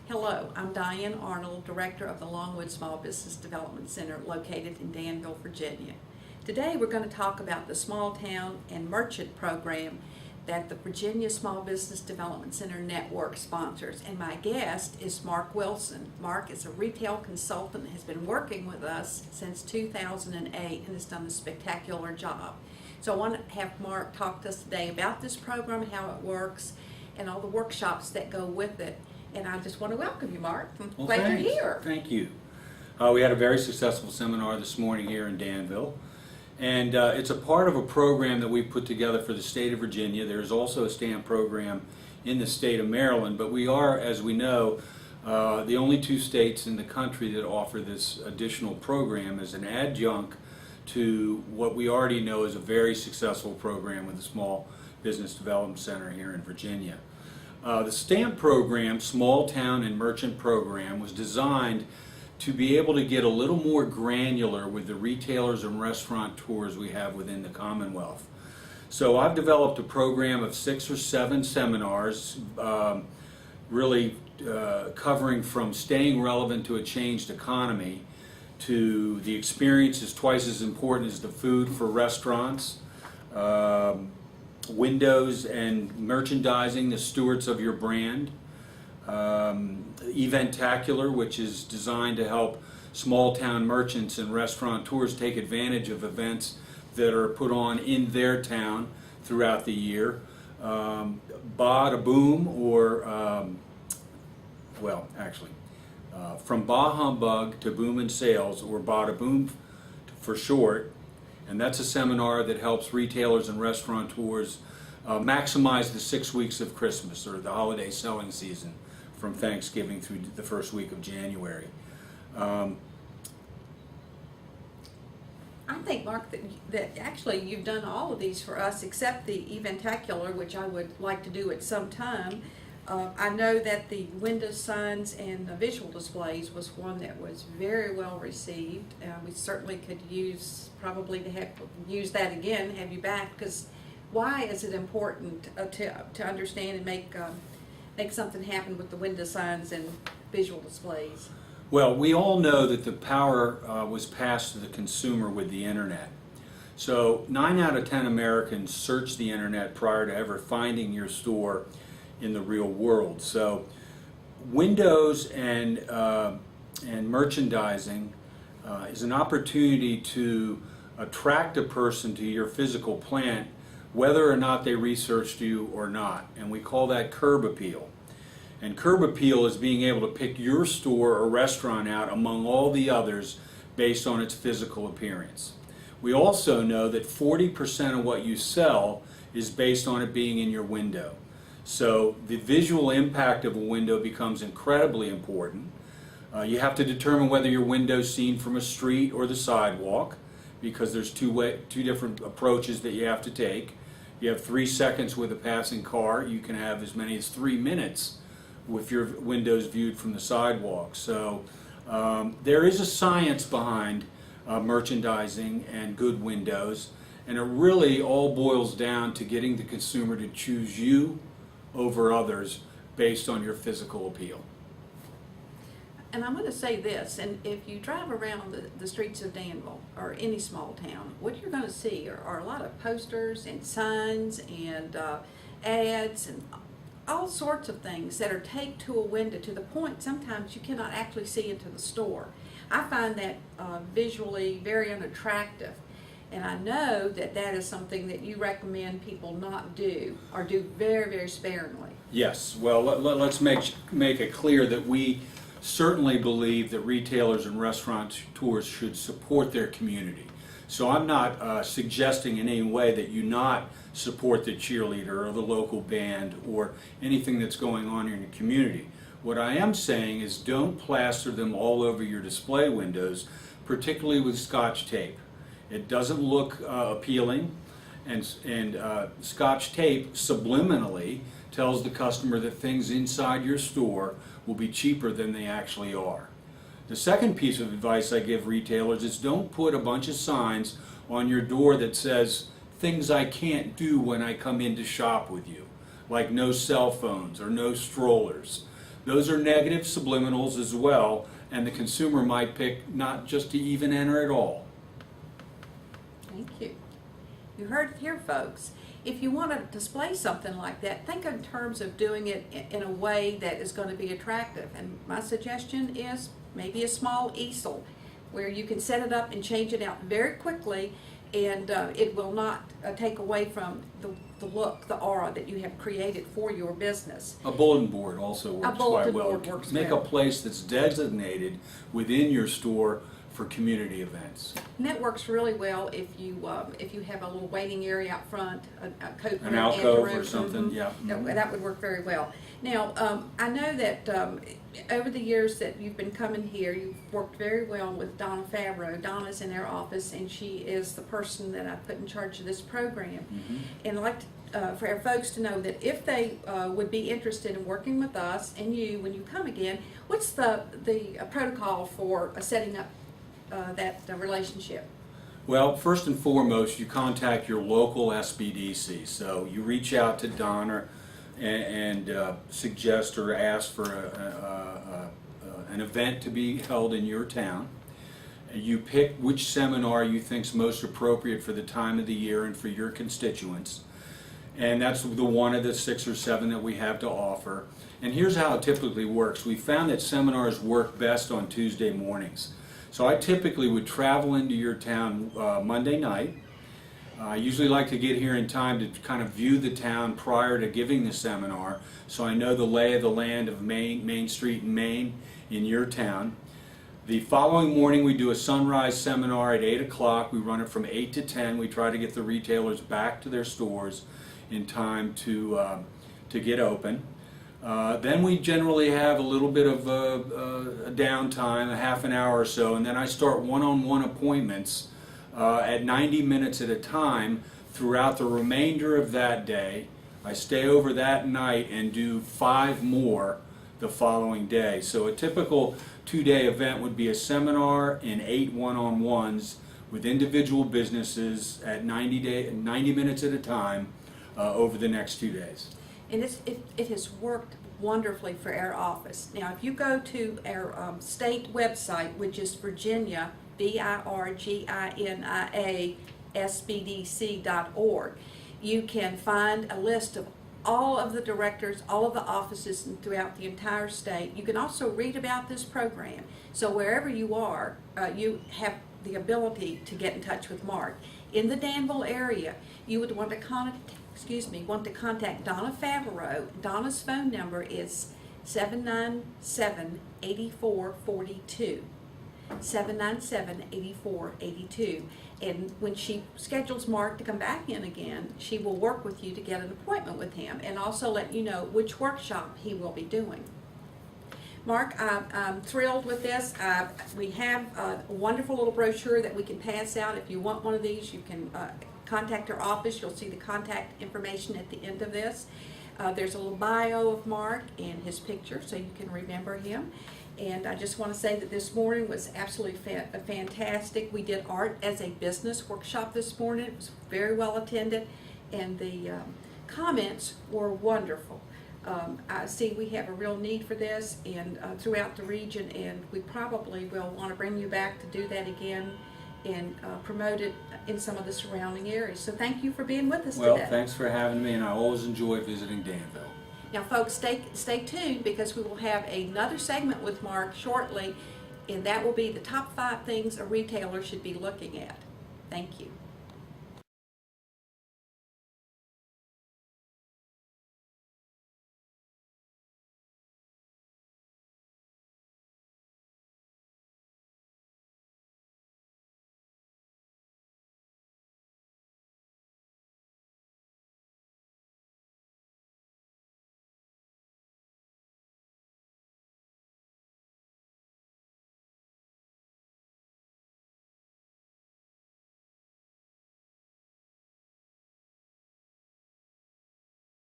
Hello, I'm Diane Arnold, Director of the Longwood Small Business Development Center located in Danville, Virginia. Today we're going to talk about the Small Town and Merchant Program that the Virginia Small Business Development Center Network sponsors, and my guest is Marc Willson. Marc is a retail consultant and has been working with us since 2008 and has done a spectacular job. So I want to have Marc talk to us today about this program, how it works, and all the workshops that go with it. And I just want to welcome you, Marc. Well, Glad thanks. you're here. Thank you. We had a very successful seminar this morning here in Danville. And it's a part of a program that we put together for the state of Virginia. There's also a stamp program in the state of Maryland, but we are, as we know, the only two states in the country that offer this additional program as an adjunct to what we already know is a very successful program with the Small Business Development Center here in Virginia. The stamp program, Small Town and Merchant Program, was designed to be able to get a little more granular with the retailers and restaurateurs we have within the Commonwealth. So I've developed a program of 6 or 7 seminars, really covering from staying relevant to a changed economy to the experience is twice as important as the food for restaurants, windows and merchandising, the stewards of your brand, Eventacular, which is designed to help small town merchants and restaurateurs take advantage of events that are put on in their town throughout the year. Bada Boom, or from Bah Humbug to Boom in Sales, or Bada Boom for short. And that's a seminar that helps retailers and restaurateurs maximize the 6 weeks of Christmas, or the holiday selling season, from Thanksgiving through the first week of January. I think, Marc, that actually you've done all of these for us except the Eventacular, which I would like to do at some time. I know that the window signs and the visual displays was one that was very well received. We certainly could use probably to use that again, have you back, because why is it important to understand and make something happen with the window signs and visual displays? Well, we all know that the power was passed to the consumer with the internet. So 9 out of 10 Americans search the internet prior to ever finding your store in the real world. So windows and merchandising is an opportunity to attract a person to your physical plant, whether or not they researched you or not. And we call that curb appeal. And curb appeal is being able to pick your store or restaurant out among all the others based on its physical appearance. We also know that 40% of what you sell is based on it being in your window. So the visual impact of a window becomes incredibly important. You have to determine whether your window is seen from a street or the sidewalk, because there's two different approaches that you have to take. You have 3 seconds with a passing car. You can have as many as 3 minutes with your windows viewed from the sidewalk. So there is a science behind merchandising and good windows, and it really all boils down to getting the consumer to choose you over others based on your physical appeal. And I'm going to say this, and if you drive around the streets of Danville or any small town, what you're going to see are a lot of posters and signs and ads and all sorts of things that are taped to a window to the point sometimes you cannot actually see into the store. I find that visually very unattractive. And I know that that is something that you recommend people not do, or do very, very sparingly. Yes, well, let's make it clear that we certainly believe that retailers and restaurateurs should support their community. So I'm not suggesting in any way that you not support the cheerleader or the local band or anything that's going on in your community. What I am saying is don't plaster them all over your display windows, particularly with Scotch tape. It doesn't look appealing, and Scotch tape subliminally tells the customer that things inside your store will be cheaper than they actually are. The second piece of advice I give retailers is don't put a bunch of signs on your door that says things I can't do when I come in to shop with you, like no cell phones or no strollers. Those are negative subliminals as well, and the consumer might pick not just to even enter at all. Thank you. You heard it here, folks. If you want to display something like that, think in terms of doing it in a way that is going to be attractive. And my suggestion is maybe a small easel where you can set it up and change it out very quickly, and it will not take away from the look, the aura that you have created for your business. A bulletin board also works quite well. A bulletin board works Make well. a place that's designated within your store for community events. And that works really well if you have a little waiting area out front, a coat room, An alcove anteroom. or something, yeah. That would work very well. Now, I know that over the years that you've been coming here, you've worked very well with Donna Favreau. Donna's in our office, and she is the person that I put in charge of this program. And I'd like to, for our folks to know that if they would be interested in working with us and you when you come again, what's the protocol for setting up that relationship? Well, first and foremost, you contact your local SBDC. So you reach out to Donna and suggest or ask for an event to be held in your town. You pick which seminar you think is most appropriate for the time of the year and for your constituents. And that's the one of the 6 or 7 that we have to offer. And here's how it typically works. We found that seminars work best on Tuesday mornings. So I typically would travel into your town Monday night. I usually like to get here in time to kind of view the town prior to giving the seminar, so I know the lay of the land of Main Street in Maine in your town. The following morning we do a sunrise seminar at 8 o'clock. We run it from 8 to 10. We try to get the retailers back to their stores in time to get open. Then we generally have a little bit of a downtime, a half an hour or so, and then I start one-on-one appointments at 90 minutes at a time throughout the remainder of that day. I stay over that night and do 5 more the following day. So a typical 2-day event would be a seminar and 8 one-on-ones with individual businesses at 90 minutes at a time over the next 2 days. And it has worked wonderfly for our office. Now, if you go to our state website, which is Virginia, VIRGINIA, SBDC.org, you can find a list of all of the directors, all of the offices throughout the entire state. You can also read about this program. So wherever you are, you have the ability to get in touch with Mark. In the Danville area, you would want to contact Donna Favreau. Donna's phone number is 797-8442. 797-8482. And when she schedules Mark to come back in again, she will work with you to get an appointment with him and also let you know which workshop he will be doing. Mark, I'm thrilled with this. We have a wonderful little brochure that we can pass out. If you want one of these, you can contact our office. You'll see the contact information at the end of this. There's a little bio of Mark and his picture so you can remember him. And I just want to say that this morning was absolutely fantastic. We did art as a business workshop this morning. It was very well attended, and the comments were wonderful. I see we have a real need for this and throughout the region, and we probably will want to bring you back to do that again and promote it in some of the surrounding areas. So thank you for being with us today. Well, thanks for having me, and I always enjoy visiting Danville. Now, folks, stay tuned because we will have another segment with Mark shortly, and that will be the top 5 things a retailer should be looking at. Thank you.